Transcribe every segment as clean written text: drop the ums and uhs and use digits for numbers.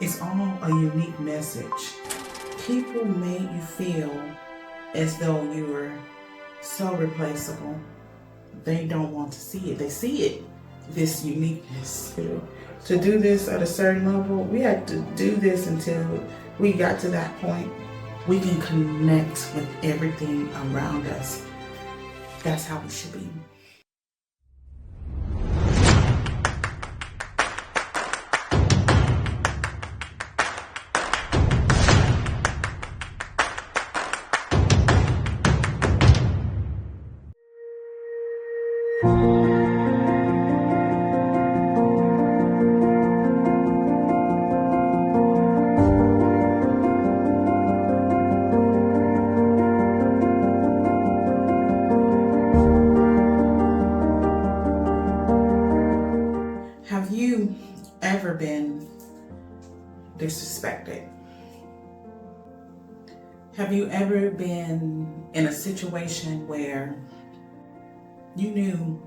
It's all a unique message. People made you feel as though you were so replaceable. They don't want to see it. They see it, this uniqueness. To do this at a certain level, we had to do this until we got to that point. We can connect with everything around us. That's how we should be. Have you ever been disrespected? Have you ever been in a situation where you knew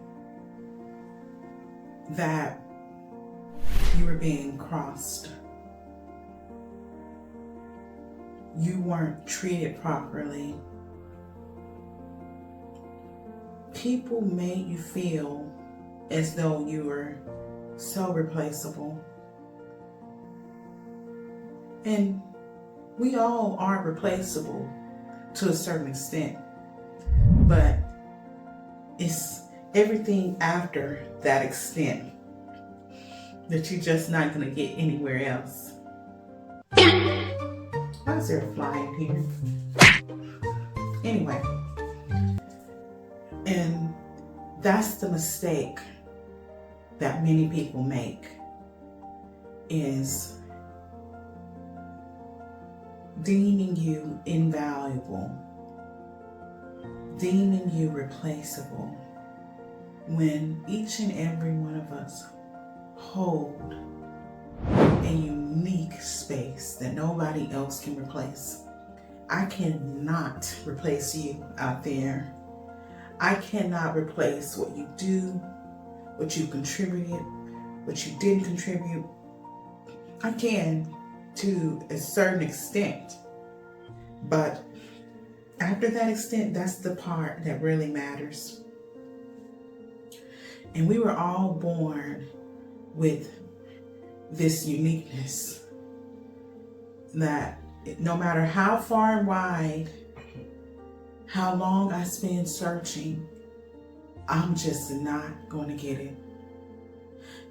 that you were being crossed? You weren't treated properly. People made you feel as though you were so replaceable. And we all are replaceable to a certain extent, but it's everything after that extent that you're just not going to get anywhere else. Why is there a fly in here? Anyway, and that's the mistake that many people make, is deeming you invaluable, deeming you replaceable, when each and every one of us hold a unique space that nobody else can replace. I cannot replace you out there. I cannot replace what you do, what you contributed, what you didn't contribute. I can to a certain extent, but after that extent, that's the part that really matters. And we were all born with this uniqueness that no matter how far and wide, how long I spend searching, I'm just not going to get it.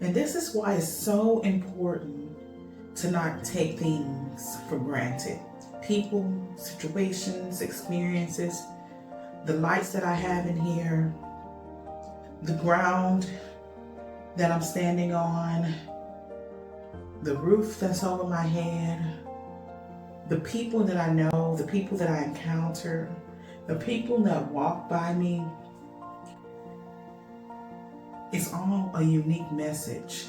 And this is why it's so important to not take things for granted. People, situations, experiences, the lights that I have in here, the ground that I'm standing on, the roof that's over my head, the people that I know, the people that I encounter, the people that walk by me. It's all a unique message.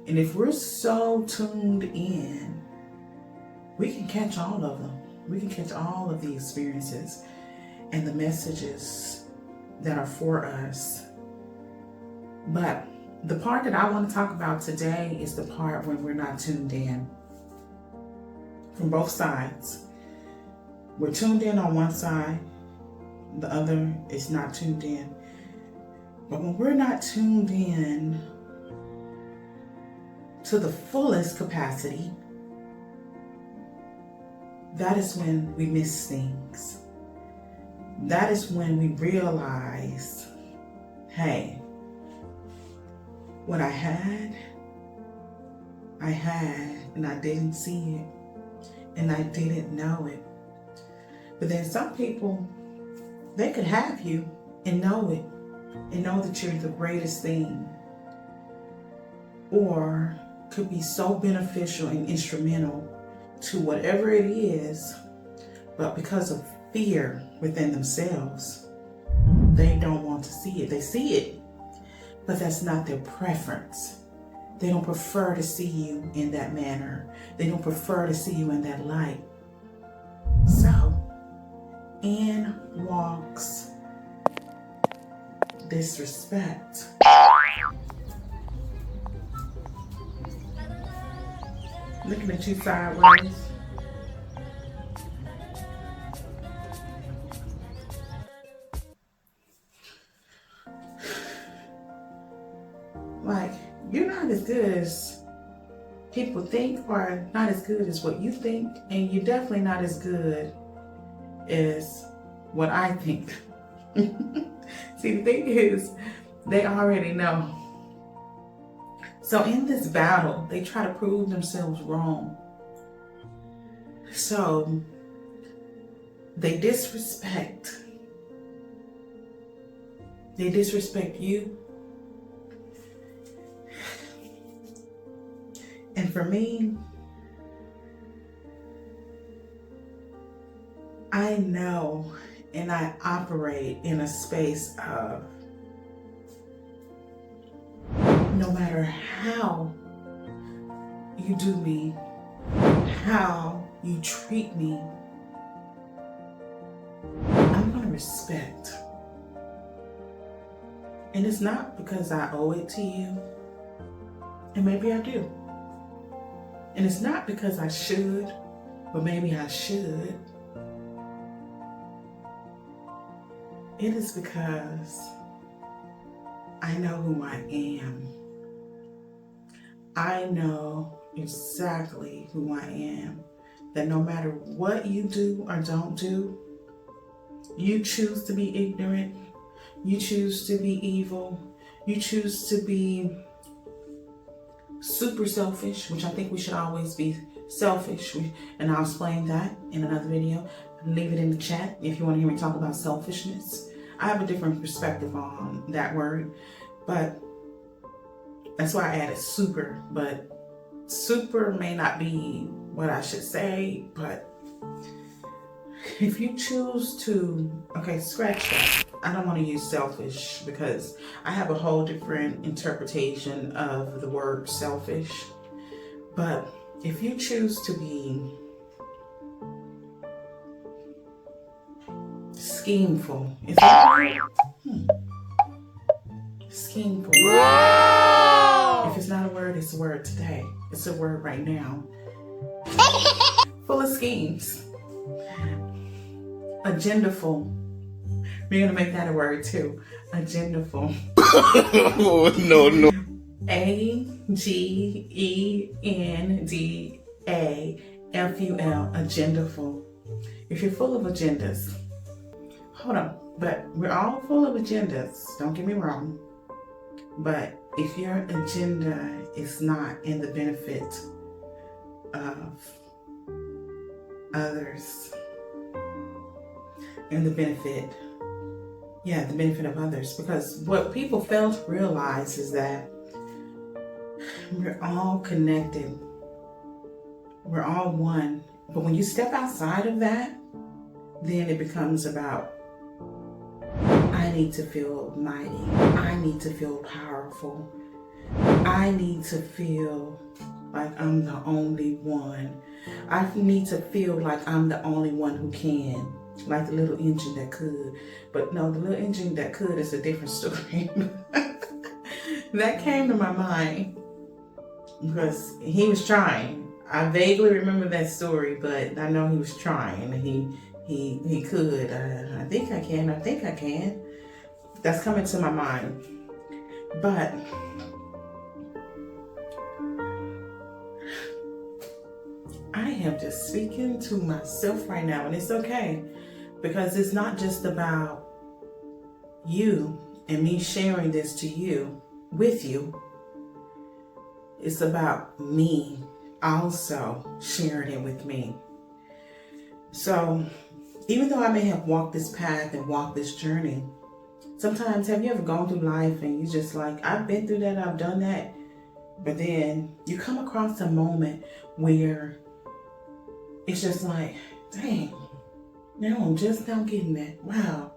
And if we're so tuned in, we can catch all of them. We can catch all of the experiences and the messages that are for us. But the part that I want to talk about today is the part when we're not tuned in. From both sides. We're tuned in on one side, the other is not tuned in. But when we're not tuned in to the fullest capacity, that is when we miss things. That is when we realize, hey, what I had, and I didn't see it, and I didn't know it. But then some people, they could have you and know it, and know that you're the greatest thing, or could be so beneficial and instrumental to whatever it is, but because of fear within themselves, they don't want to see it. They see it, but that's not their preference. They don't prefer to see you in that manner. They don't prefer to see you in that light. So, in walks disrespect. Looking at you sideways. Like, you're not as good as people think, or not as good as what you think, and you're definitely not as good as what I think. See, the thing is, they already know. So in this battle, they try to prove themselves wrong. So they disrespect. They disrespect you. And for me, I know and I operate in a space of no matter how you do me, how you treat me, I'm going to respect. And it's not because I owe it to you, and maybe I do. And it's not because I should, but maybe I should. It is because I know who I am. I know exactly who I am. That no matter what you do or don't do, you choose to be ignorant, you choose to be evil, you choose to be super selfish, which I think we should always be selfish. And I'll explain that in another video. Leave it in the chat if you want to hear me talk about selfishness. I have a different perspective on that word, but that's why I added super. But super may not be what I should say, but if you choose to, okay, scratch that. I don't want to use selfish because I have a whole different interpretation of the word selfish. But if you choose to be schemeful, is that right? Schemeful. Wow! If it's not a word, it's a word today. It's a word right now. Full of schemes. Agendaful. We're gonna make that a word too. Agendaful. No. AGENDAFUL. Agendaful. If you're full of agendas, hold on. But we're all full of agendas. Don't get me wrong. But if your agenda is not in the benefit of others, and the benefit of others, because what people fail to realize is that we're all connected. We're all one. But when you step outside of that, then it becomes about, I need to feel mighty. I need to feel powerful. I need to feel like I'm the only one. I need to feel like I'm the only one who can. Like the little engine that could. But no, the little engine that could is a different story. That came to my mind because he was trying. I vaguely remember that story, but I know he was trying. He could. I think I can. That's coming to my mind. But I am just speaking to myself right now, and it's okay. Because it's not just about you and me sharing this to you, with you. It's about me also sharing it with me. So even though I may have walked this path and walked this journey, sometimes have you ever gone through life and you just like, I've been through that, I've done that. But then you come across a moment where it's just like, dang. No, I'm just now getting that. Wow,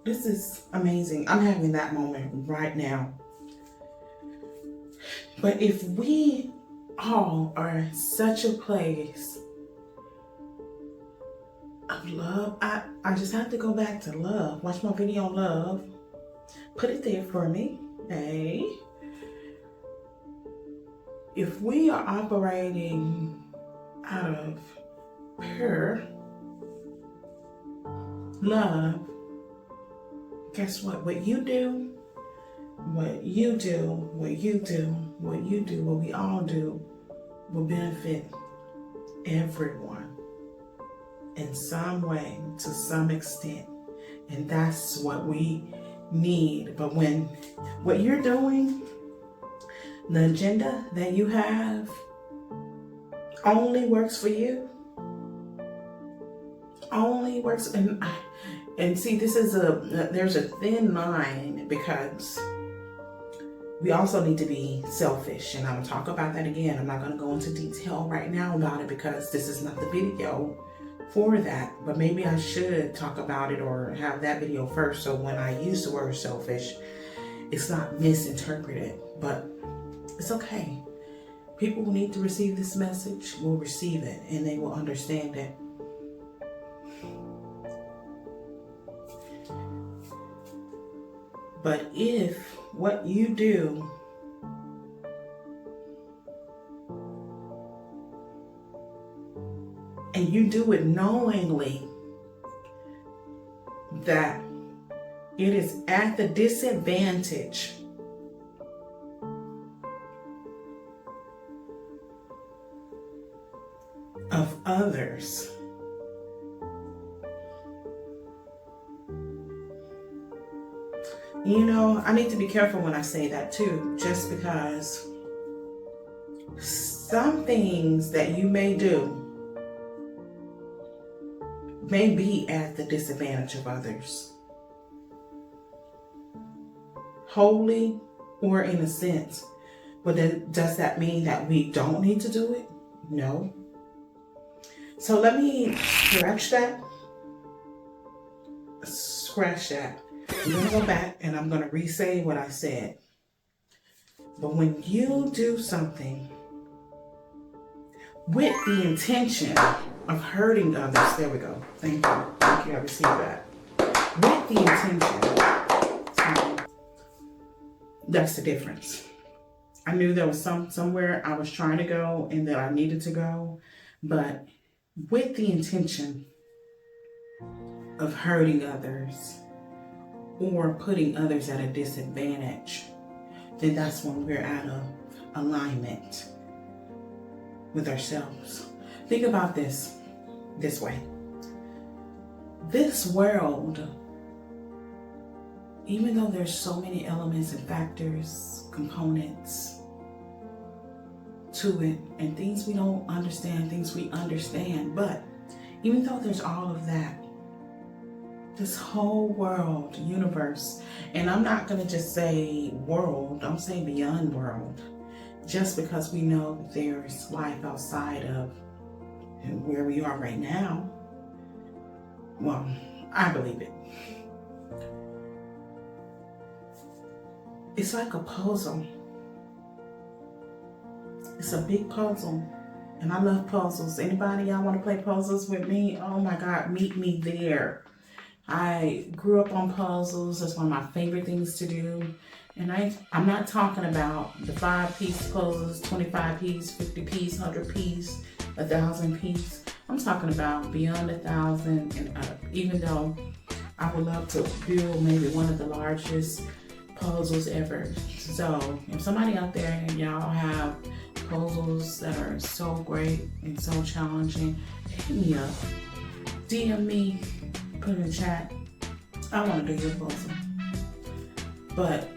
this is amazing. I'm having that moment right now. But if we all are in such a place of love, I just have to go back to love. Watch my video on love. Put it there for me. Hey. if we are operating out of pure love, guess what? What you do, what we all do will benefit everyone in some way, to some extent. And that's what we need. But when what you're doing, the agenda that you have only works for you, only works, and see, this is there's a thin line, because we also need to be selfish, and I'm gonna talk about that again. I'm not gonna go into detail right now about it because this is not the video for that, but maybe I should talk about it or have that video first, so when I use the word selfish, it's not misinterpreted. But it's okay. People who need to receive this message will receive it, and they will understand it. But if what you do and you do it knowingly that it is at the disadvantage of others, you know, I need to be careful when I say that too, just because some things that you may do may be at the disadvantage of others, wholly or in a sense. But then, does that mean that we don't need to do it? No. So let me scratch that. I'm going to go back and I'm going to re-say what I said. But when you do something with the intention of hurting others, there we go. Thank you. I received that. With the intention. So that's the difference. I knew there was somewhere I was trying to go and that I needed to go, but with the intention of hurting others or putting others at a disadvantage, then that's when we're out of alignment with ourselves. Think about this way. This world, even though there's so many elements and factors, components to it, and things we don't understand, things we understand, but even though there's all of that, this whole world, universe, and I'm not going to just say world, I'm saying beyond world, just because we know that there's life outside of where we are right now. Well, I believe it. It's like a puzzle. It's a big puzzle. And I love puzzles. Anybody y'all want to play puzzles with me? Oh my God, meet me there. I grew up on puzzles. That's one of my favorite things to do. And I'm not talking about the 5-piece puzzles, 25-piece, 50-piece, 100-piece, 1,000-piece. I'm talking about beyond 1,000 and up. Even though I would love to build maybe one of the largest puzzles ever. So if somebody out there, y'all have puzzles that are so great and so challenging, hit me up, DM me, put in the chat. I want to do your puzzle. But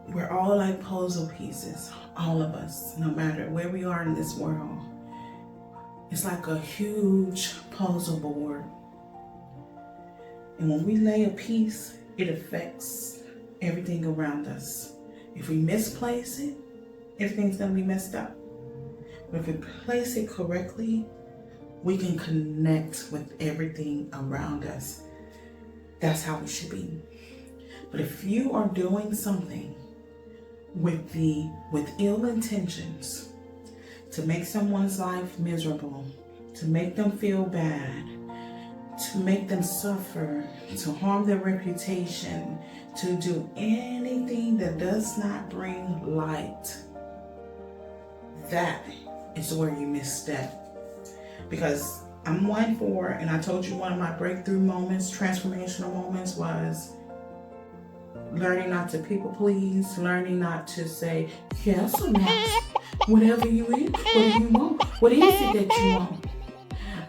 we're all like puzzle pieces, all of us, no matter where we are in this world. It's like a huge puzzle board. And when we lay a piece, it affects everything around us. If we misplace it, everything's gonna be messed up. But if we place it correctly, we can connect with everything around us. That's how it should be. But if you are doing something with ill intentions to make someone's life miserable, to make them feel bad, to make them suffer, to harm their reputation, to do anything that does not bring light, that is where you misstep. Because I'm one for, and I told you one of my breakthrough moments, transformational moments, was learning not to people please, learning not to say, yes or no, whatever you eat, what do you want? What is it that you want?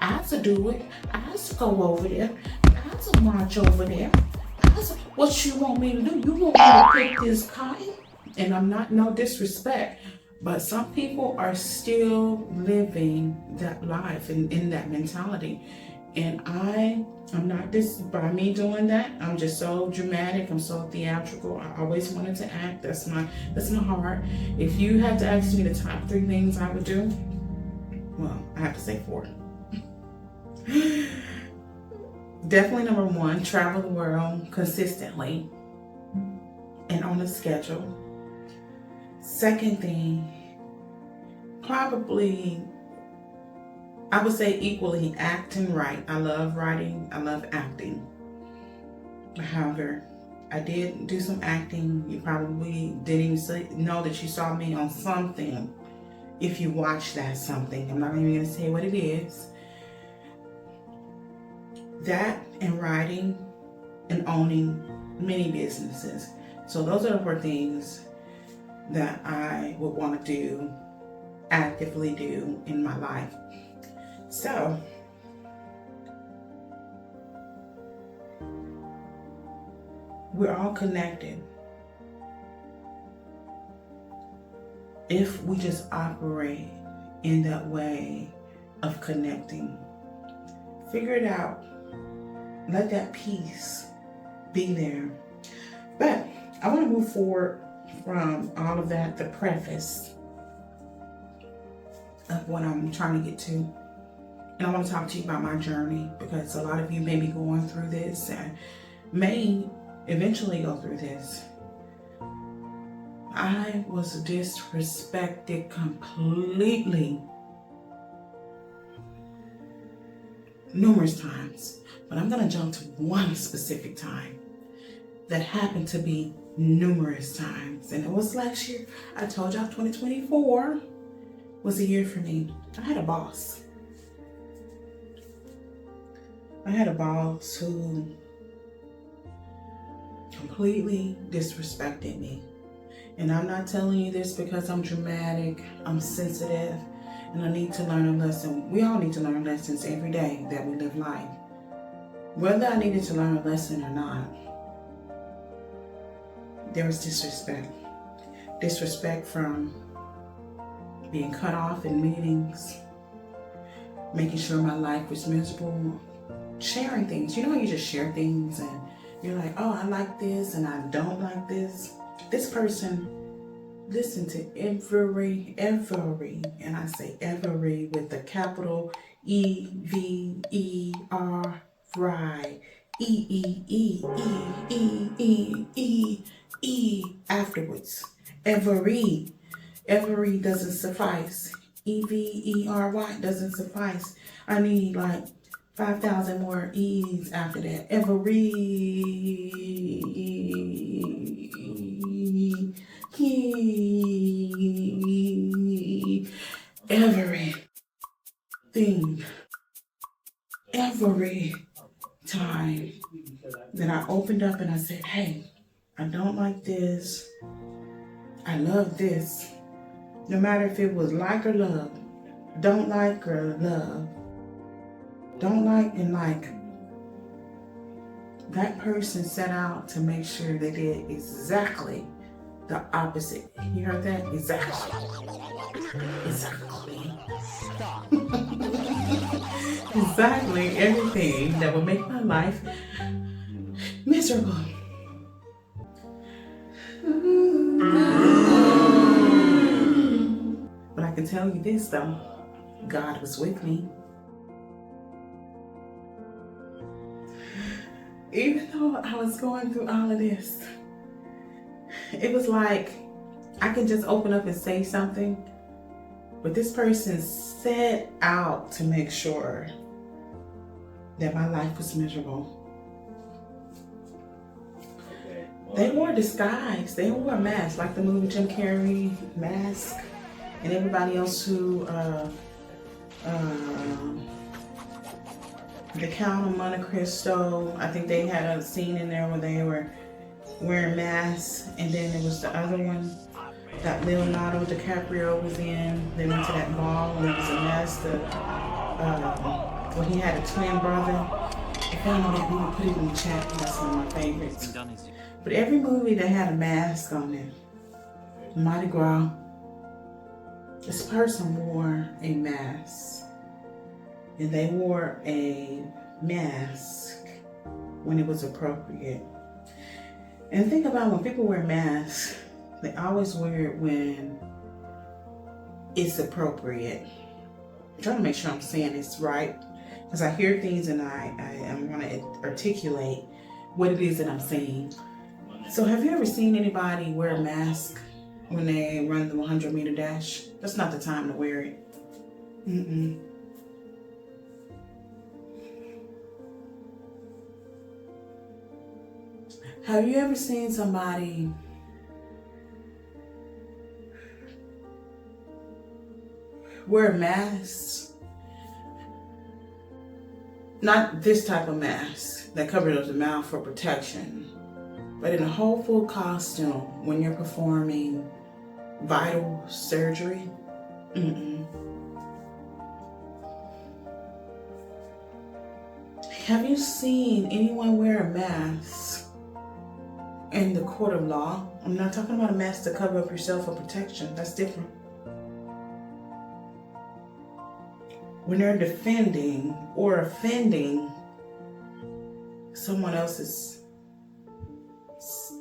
I have to do it. I have to go over there. I have to march over there. What you want me to do? You want me to pick this cotton? And I'm not, no disrespect, but some people are still living that life and in that mentality. And I'm not this, by me doing that, I'm just so dramatic, I'm so theatrical. I always wanted to act. That's my heart. If you had to ask me the top 3 things I would do, well, I have to say 4. Definitely number 1, travel the world consistently and on a schedule. Second thing, probably, I would say equally, act and write. I love writing, I love acting. However, I did do some acting. You probably didn't even know that you saw me on something if you watched that something. I'm not even going to say what it is. That and writing and owning many businesses. So those are the 4 things that I would want to do, actively do in my life. So, we're all connected if we just operate in that way of connecting. Figure it out. Let that peace be there. But I want to move forward from all of that, the preface of what I'm trying to get to. And I want to talk to you about my journey, because a lot of you may be going through this and may eventually go through this. I was disrespected completely numerous times, but I'm going to jump to one specific time that happened to be numerous times, and it was last year. I told y'all 2024 was a year for me. I had a boss. Who completely disrespected me. And I'm not telling you this because I'm dramatic, I'm sensitive, and I need to learn a lesson. We all need to learn lessons every day that we live life. Whether I needed to learn a lesson or not, there was disrespect. Disrespect from being cut off in meetings, making sure my life was miserable, sharing things. You know, you just share things and you're like, oh, I like this and I don't like this. This person listened to every, and I say every with the capital EVER, afterwards. Every doesn't suffice. EVERY doesn't suffice. I need like 5,000 more E's after that. Every time that I opened up and I said, hey, I don't like this. I love this. No matter if it was like or love. Don't like or love. Don't like and like. That person set out to make sure they did exactly the opposite. You heard that? Exactly. Exactly everything that would make my life miserable. But I can tell you this though, God was with me. Even though I was going through all of this, it was like I could just open up and say something, but this person set out to make sure that my life was miserable. They wore a disguise. They wore a mask, like the movie Jim Carrey Mask, and everybody else who, The Count of Monte Cristo. I think they had a scene in there where they were wearing masks, and then there was the other one that Leonardo DiCaprio was in. They went to that ball, and there was a mask where he had a twin brother. If y'all know that movie, put it in the chat. That's one of my favorites. But every movie that had a mask on it, Mardi Gras, this person wore a mask. And they wore a mask when it was appropriate. And think about when people wear masks, they always wear it when it's appropriate. I'm trying to make sure I'm saying this right, because I hear things and I want to articulate what it is that I'm saying. So have you ever seen anybody wear a mask when they run the 100-meter dash? That's not the time to wear it. Have you ever seen somebody wear a mask? Not this type of mask that covers the mouth for protection, but in a whole full costume when you're performing vital surgery. Have you seen anyone wear a mask in the court of law? I'm not talking about a mask to cover up yourself for protection. That's different. When they're defending or offending someone else's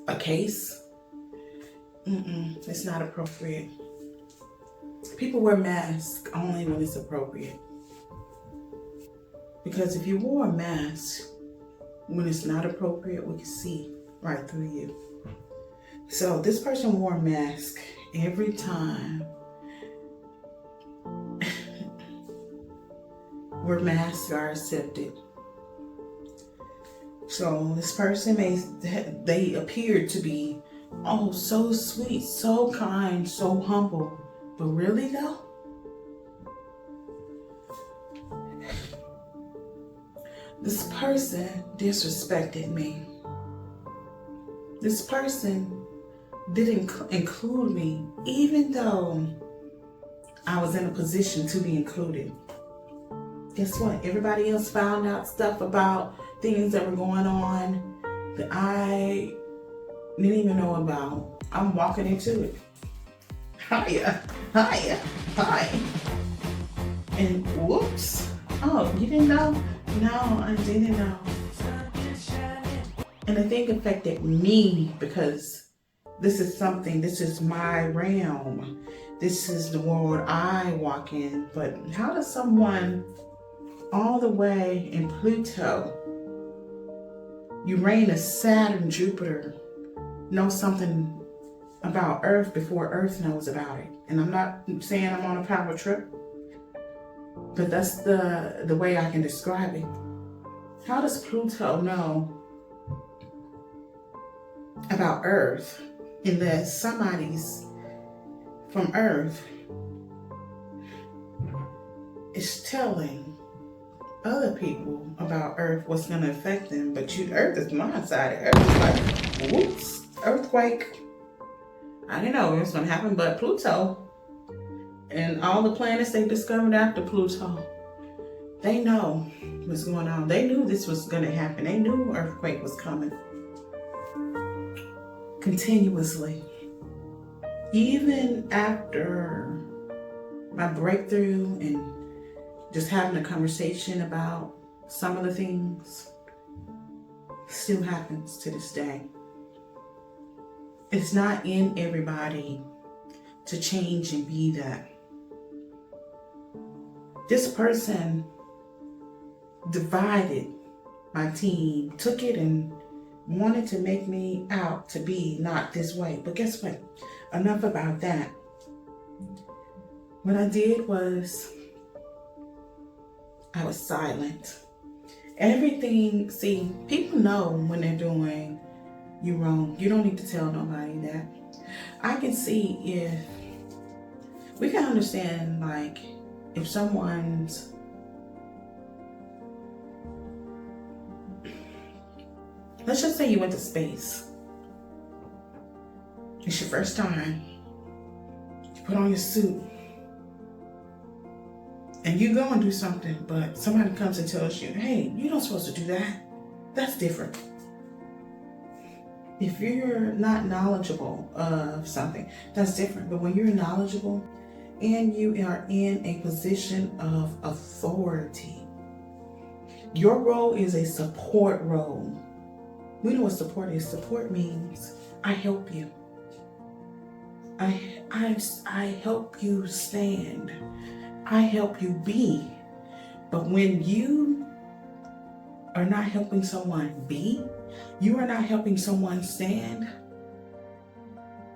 a case, it's not appropriate. People wear masks only when it's appropriate. Because if you wore a mask when it's not appropriate, we can see right through you. So this person wore a mask every time where masks are accepted. So this person they appeared to be, oh, so sweet, so kind, so humble. But really though, this person disrespected me. This person didn't include me, even though I was in a position to be included. Guess what? Everybody else found out stuff about things that were going on that I didn't even know about. I'm walking into it. Hiya. And whoops. Oh, you didn't know? No, I didn't know. And the thing affected me because this is my realm. This is the world I walk in. But how does someone all the way in Pluto, Uranus, Saturn, Jupiter, know something about Earth before Earth knows about it? And I'm not saying I'm on a power trip, but that's the way I can describe it. How does Pluto know about Earth unless somebody's from Earth is telling other people about Earth, what's going to affect them? But Earth is blindsided. Earth is like, whoops, earthquake. I didn't know it was going to happen, but Pluto and all the planets they discovered after Pluto, they know what's going on. They knew this was going to happen. They knew earthquake was coming. Continuously. Even after my breakthrough and just having a conversation about some of the things, still happens to this day. It's not in everybody to change and be that. This person divided my team, took it and wanted to make me out to be not this way. But guess what? Enough about that. What I did was I was silent. Everything, see, people know when they're doing you wrong. You don't need to tell nobody that. I can see if we can understand, like, if someone's, let's just say you went to space. It's your first time. You put on your suit. And you go and do something, but somebody comes and tells you, hey, you're not supposed to do that. That's different. If you're not knowledgeable of something, that's different. But when you're knowledgeable and you are in a position of authority, your role is a support role. We know what support is. Support means I help you. I help you stand. I help you be. But when you are not helping someone be, you are not helping someone stand,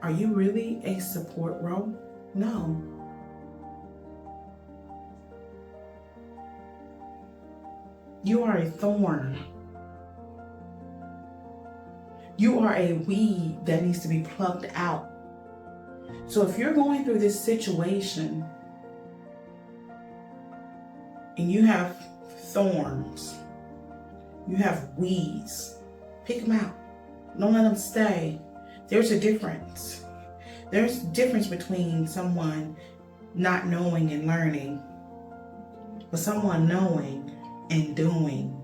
are you really a support role? No. You are a thorn. You are a weed that needs to be plucked out. So if you're going through this situation and you have thorns, you have weeds, pick them out. Don't let them stay. There's a difference. There's a difference between someone not knowing and learning, but someone knowing and doing.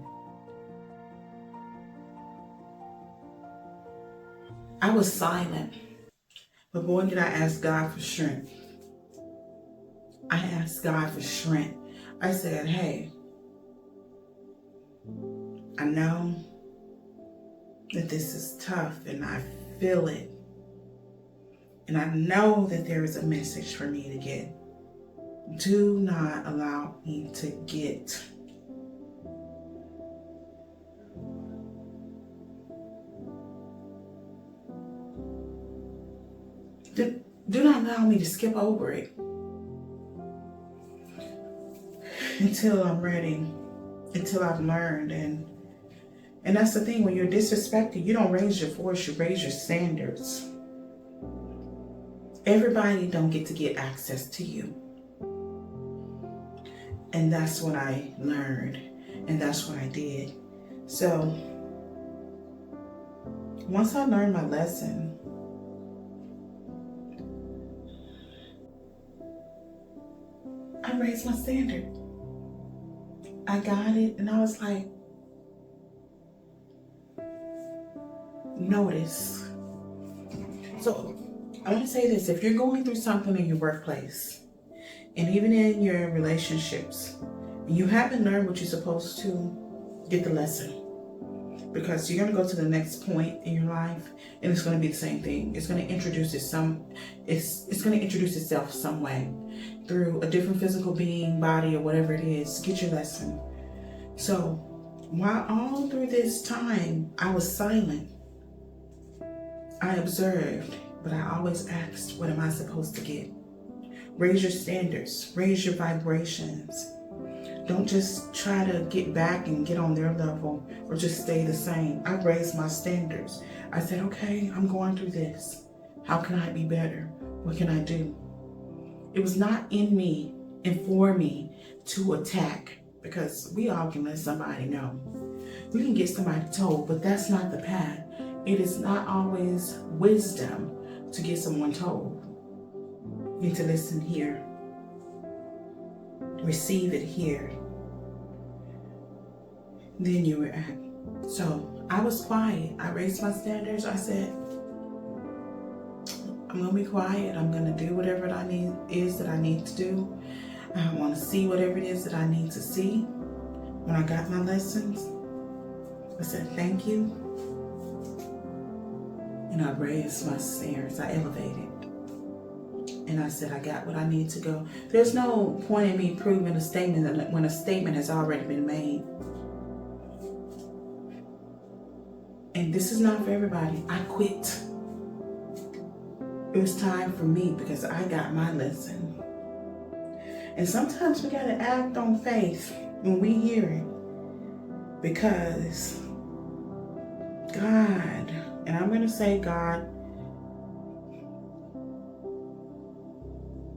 I was silent, but boy, did I ask God for strength. I asked God for strength. I said, hey, I know that this is tough and I feel it. And I know that there is a message for me to get. Do not allow me to get. Do not allow me to skip over it until I'm ready, until I've learned. And that's the thing, when you're disrespected, you don't raise your voice, you raise your standards. Everybody don't get to get access to you. And that's what I learned, and that's what I did. So once I learned my lesson, I raised my standard. I got it, and I was like, notice. So I want to say this: if you're going through something in your workplace, and even in your relationships, and you haven't learned what you're supposed to, get the lesson. Because you're going to go to the next point in your life, and it's going to be the same thing. It's going to introduce it's going to introduce itself some way, through a different physical being, body, or whatever it is. Get your lesson. So while all through this time I was silent, I observed, but I always asked, what am I supposed to get? Raise your standards, raise your vibrations. Don't just try to get back and get on their level or just stay the same. I raised my standards. I said, okay, I'm going through this. How can I be better? What can I do? It was not in me and for me to attack, because we all can let somebody know. We can get somebody told, but that's not the path. It is not always wisdom to get someone told. You need to listen here. Receive it here. Then you react. So I was quiet. I raised my standards. I said, I'm going to be quiet. I'm going to do whatever that I need to do. I want to see whatever it is that I need to see. When I got my lessons, I said, thank you. And I raised my standards. I elevated. And I said, I got what I need to go. There's no point in me proving a statement when a statement has already been made. And this is not for everybody. I quit. It was time for me because I got my lesson. And sometimes we got to act on faith when we hear it. Because God, and I'm going to say God,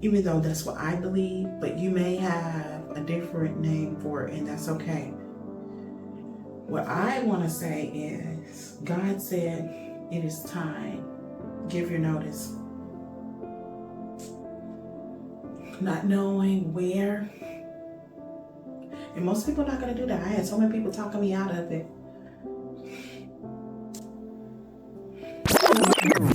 even though that's what I believe, but you may have a different name for it, and that's okay. What I want to say is, God said, it is time. Give your notice. Not knowing where. And most people are not going to do that. I had so many people talking me out of it.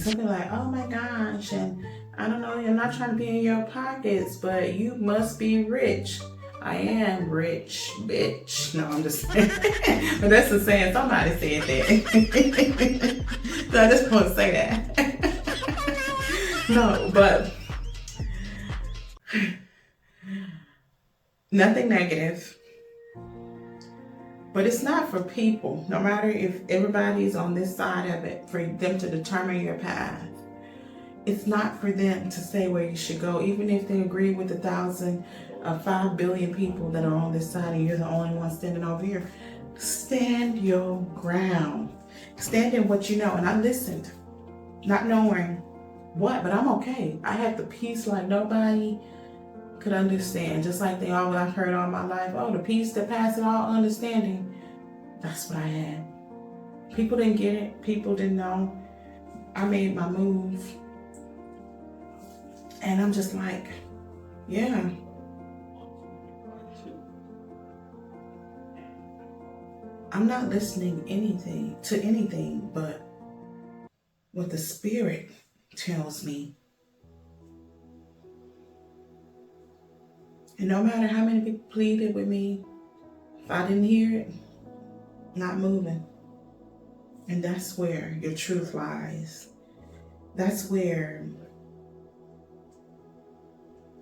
Something like, oh my gosh, and I don't know, I'm not trying to be in your pockets, but you must be rich. I am rich, bitch. No, I'm just saying. But that's the saying. Somebody said that. So I just want to say that. No, but nothing negative. But it's not for people, no matter if everybody's on this side of it, for them to determine your path. It's not for them to say where you should go, even if they agree with 5 billion people that are on this side and you're the only one standing over here. Stand your ground. Stand in what you know. And I listened, not knowing what, but I'm okay. I had the peace like nobody could understand. Just like I've heard all my life, oh, the peace that passes all understanding. That's what I had. People didn't get it. People didn't know. I made my move. And I'm just like, yeah. I'm not listening to anything but what the Spirit tells me. And no matter how many people pleaded with me, if I didn't hear it, not moving. And that's where your truth lies. That's where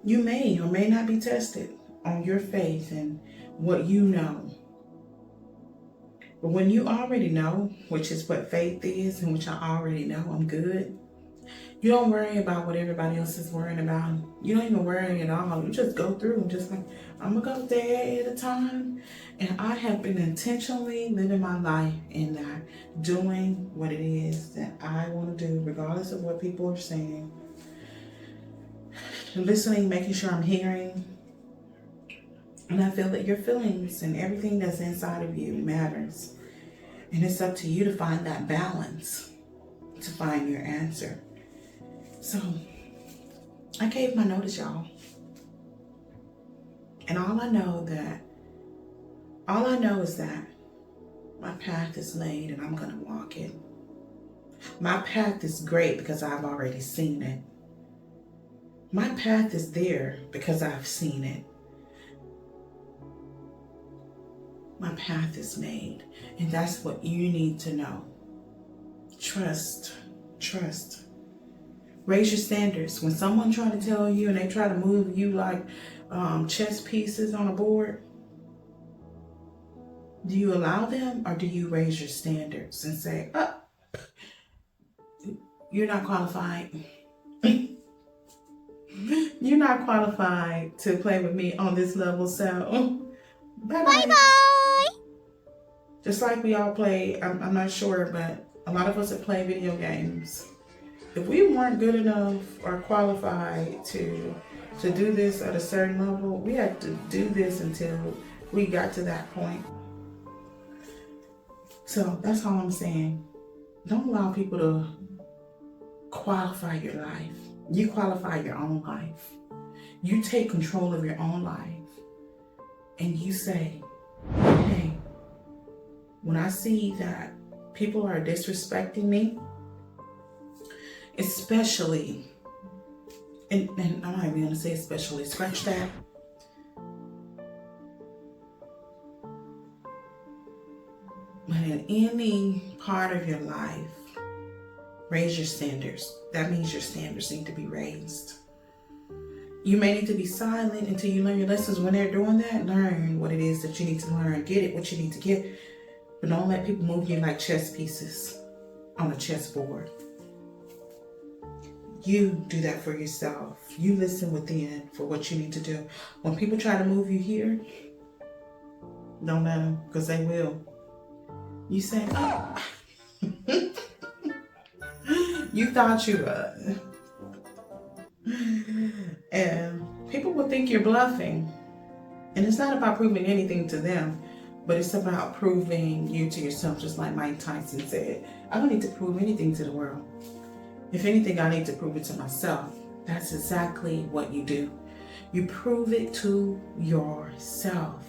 you may or may not be tested on your faith and what you know. But when you already know, which is what faith is, and which I already know, I'm good. You don't worry about what everybody else is worrying about. You don't even worry at all. You just go through and just like, I'm going to go day at a time. And I have been intentionally living my life in that, doing what it is that I want to do, regardless of what people are saying. Listening, making sure I'm hearing. And I feel that your feelings and everything that's inside of you matters. And it's up to you to find that balance, to find your answer. So, I gave my notice, y'all. And all I know is that my path is laid and I'm going to walk it. My path is great because I've already seen it. My path is there because I've seen it. My path is made. And that's what you need to know. Trust. Raise your standards. When someone tries to tell you and they try to move you like chess pieces on a board, do you allow them or do you raise your standards and say, oh, you're not qualified. You're not qualified to play with me on this level, so bye-bye. Just like we all play, I'm not sure, but a lot of us that play video games, if we weren't good enough or qualified to do this at a certain level, we had to do this until we got to that point. So that's all I'm saying. Don't allow people to qualify your life. You qualify your own life. You take control of your own life. And you say, hey, when I see that people are disrespecting me, especially, and I'm not even going to say especially, scratch that. But in any part of your life, raise your standards. That means your standards need to be raised. You may need to be silent until you learn your lessons. When they're doing that, learn what it is that you need to learn. Get it, what you need to get. But don't let people move you like chess pieces on a chessboard. You do that for yourself. You listen within for what you need to do. When people try to move you here, don't let them, because they will. You say, oh, you thought you would. And people will think you're bluffing. And it's not about proving anything to them, but it's about proving you to yourself, just like Mike Tyson said. I don't need to prove anything to the world. If anything, I need to prove it to myself. That's exactly what you do. You prove it to yourself.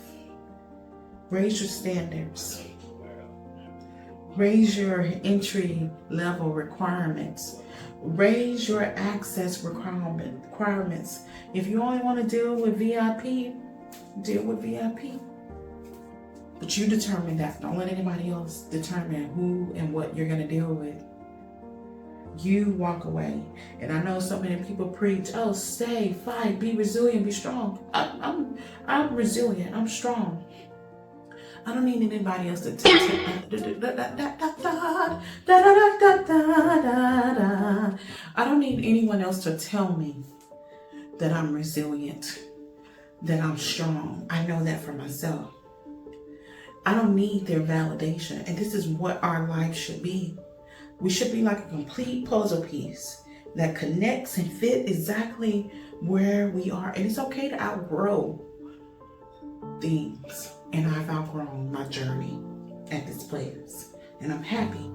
Raise your standards. Raise your entry level requirements. Raise your access requirements. If you only want to deal with VIP, deal with VIP. But you determine that. Don't let anybody else determine who and what you're going to deal with. You walk away. And I know so many people preach, oh, stay, fight, be resilient, be strong. I'm resilient. I'm strong. I don't need anybody else to tell me. I don't need anyone else to tell me that I'm resilient, that I'm strong. I know that for myself. I don't need their validation. And this is what our life should be. We should be like a complete puzzle piece that connects and fit exactly where we are. And it's okay to outgrow things. And I've outgrown my journey at this place. And I'm happy.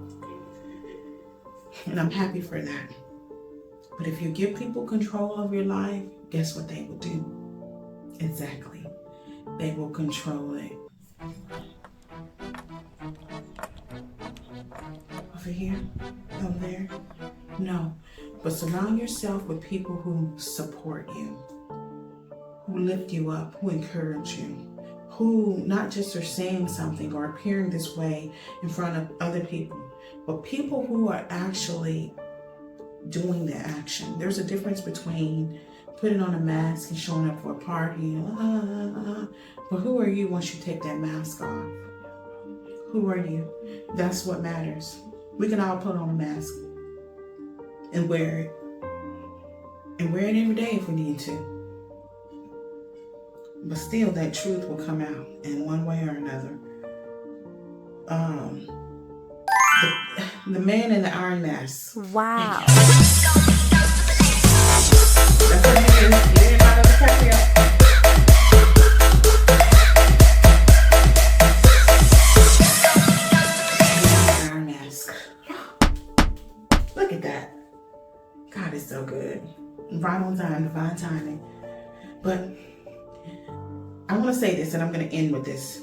And I'm happy for that. But if you give people control over your life, guess what they will do? Exactly. They will control it. Over here? Over there? No. But surround yourself with people who support you, who lift you up, who encourage you, who not just are saying something or appearing this way in front of other people, but people who are actually doing the action. There's a difference between putting on a mask and showing up for a party. But who are you once you take that mask off? Who are you? That's what matters. We can all put on a mask and wear it. And wear it every day if we need to. But still, that truth will come out in one way or another. The man in the iron mask. Wow. That's what it is. Everybody else crack me up. Iron mask. Look at that. God is so good. Right on time, divine timing. But I want to say this, and I'm going to end with this.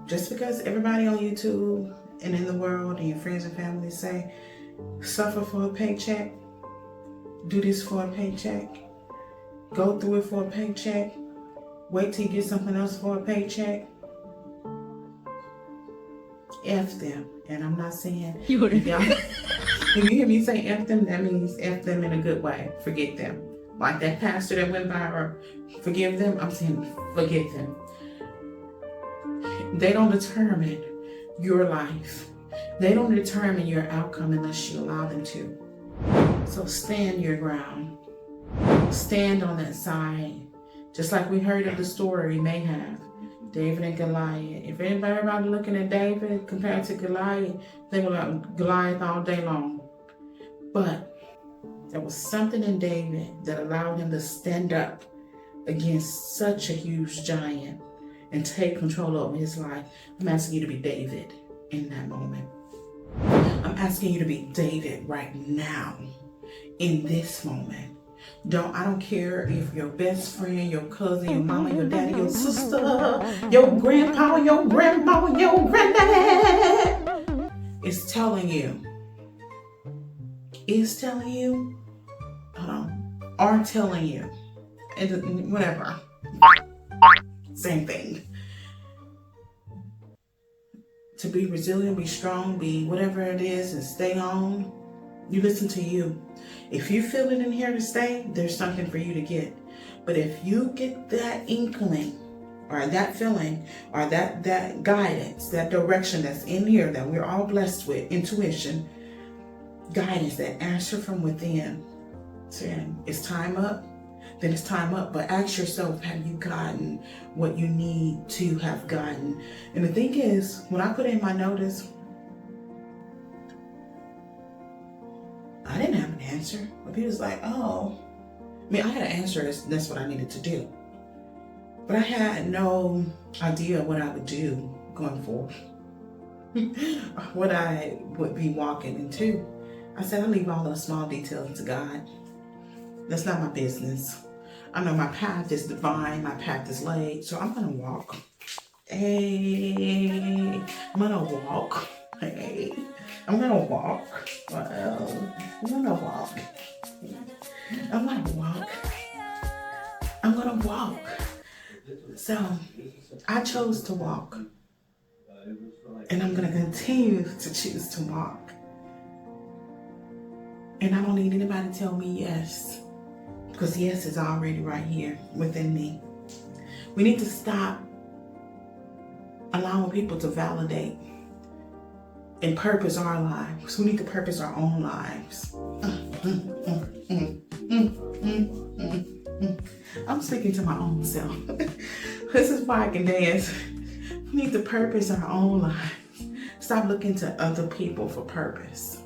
Just because everybody on YouTube and in the world and your friends and family say, suffer for a paycheck, do this for a paycheck, go through it for a paycheck, wait till you get something else for a paycheck, F them. And I'm not saying, if you hear me say F them, that means F them in a good way. Forget them. Like that pastor that went viral, forgive them. I'm saying forget them. They don't determine your life. They don't determine your outcome unless you allow them to. So stand your ground. Stand on that side. Just like we heard of the story we may have. David and Goliath. If everybody looking at David compared to Goliath, they were like Goliath all day long. But there was something in David that allowed him to stand up against such a huge giant and take control over his life. I'm asking you to be David in that moment. I'm asking you to be David right now, in this moment. I don't care if your best friend, your cousin, your mama, your daddy, your sister, your grandpa, your grandmama, your granddaddy is telling you, are telling you, and whatever, same thing. To be resilient, be strong, be whatever it is, and stay on. You listen to you. If you feel it in here to stay, there's something for you to get. But if you get that inkling, or that feeling, or that guidance, that direction that's in here that we're all blessed with, intuition, guidance, that answer from within, saying it's time up, then it's time up. But ask yourself, have you gotten what you need to have gotten? And the thing is, when I put in my notice, I didn't have an answer. But people was like, oh, I mean, I had an answer. That's what I needed to do. But I had no idea what I would do going forward. What I would be walking into. I said, I leave all those small details to God. That's not my business. I know my path is divine, my path is laid, so I'm gonna walk. Hey, I'm gonna walk. Hey, I'm gonna walk. Well, I'm gonna walk. I'm gonna walk. I'm gonna walk. So I chose to walk. And I'm gonna continue to choose to walk. And I don't need anybody to tell me yes, because yes is already right here within me. We need to stop allowing people to validate and purpose our lives. We need to purpose our own lives. I'm speaking to my own self. This is why I can dance. We need to purpose our own lives. Stop looking to other people for purpose.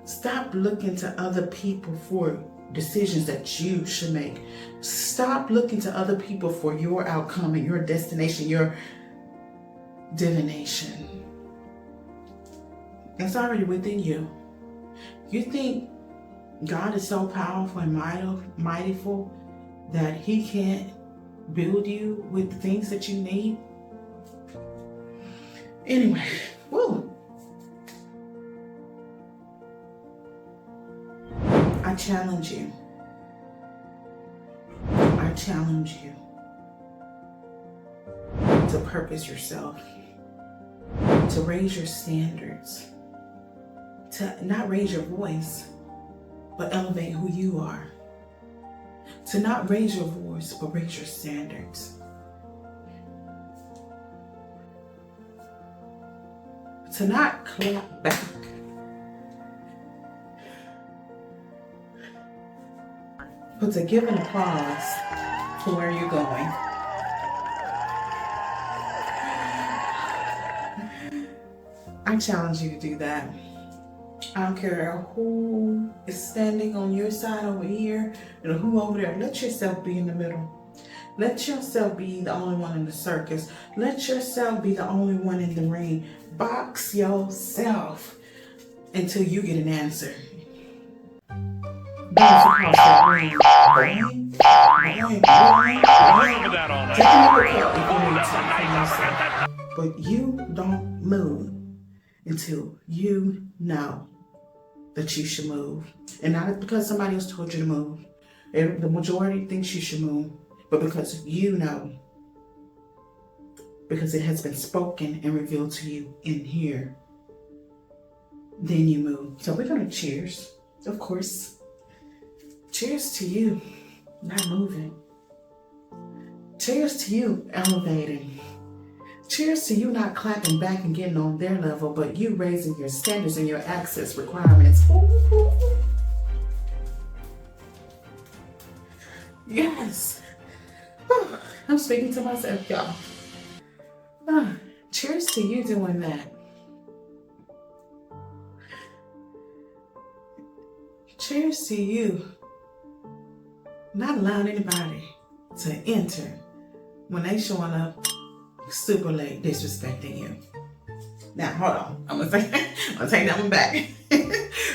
Stop looking to other people for decisions that you should make. Stop looking to other people for your outcome and your destination, your divination. It's already within you. You think God is so powerful and mightyful that He can't build you with the things that you need? Anyway, woo. I challenge you. I challenge you to purpose yourself, to raise your standards, to not raise your voice, but elevate who you are. To not raise your voice, but raise your standards. To not clap back. But to give an applause to where you're going. I challenge you to do that. I don't care who is standing on your side over here and who over there. Let yourself be in the middle. Let yourself be the only one in the circus. Let yourself be the only one in the ring. Box yourself until you get an answer. Bounce across that ring. But you don't move until you know that you should move. And not because somebody else told you to move. The majority thinks you should move, but because you know. Because it has been spoken and revealed to you in here. Then you move. So we're going to cheers, of course. Cheers to you not moving. Cheers to you elevating. Cheers to you not clapping back and getting on their level, but you raising your standards and your access requirements. Ooh. Yes. Oh, I'm speaking to myself, y'all. Cheers to you doing that. Cheers to you not allowing anybody to enter when they showing up super late, disrespecting you. Now, hold on. I'm gonna take that one back.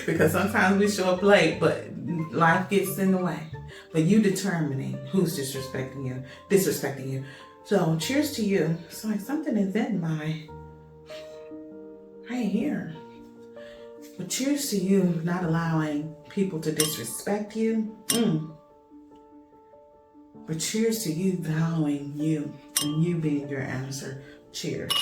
Because sometimes we show up late, but life gets in the way. But you determining who's disrespecting you. So, cheers to you. It's like something is in my right here. But cheers to you not allowing people to disrespect you. But cheers to you valuing you and you being your answer. Cheers.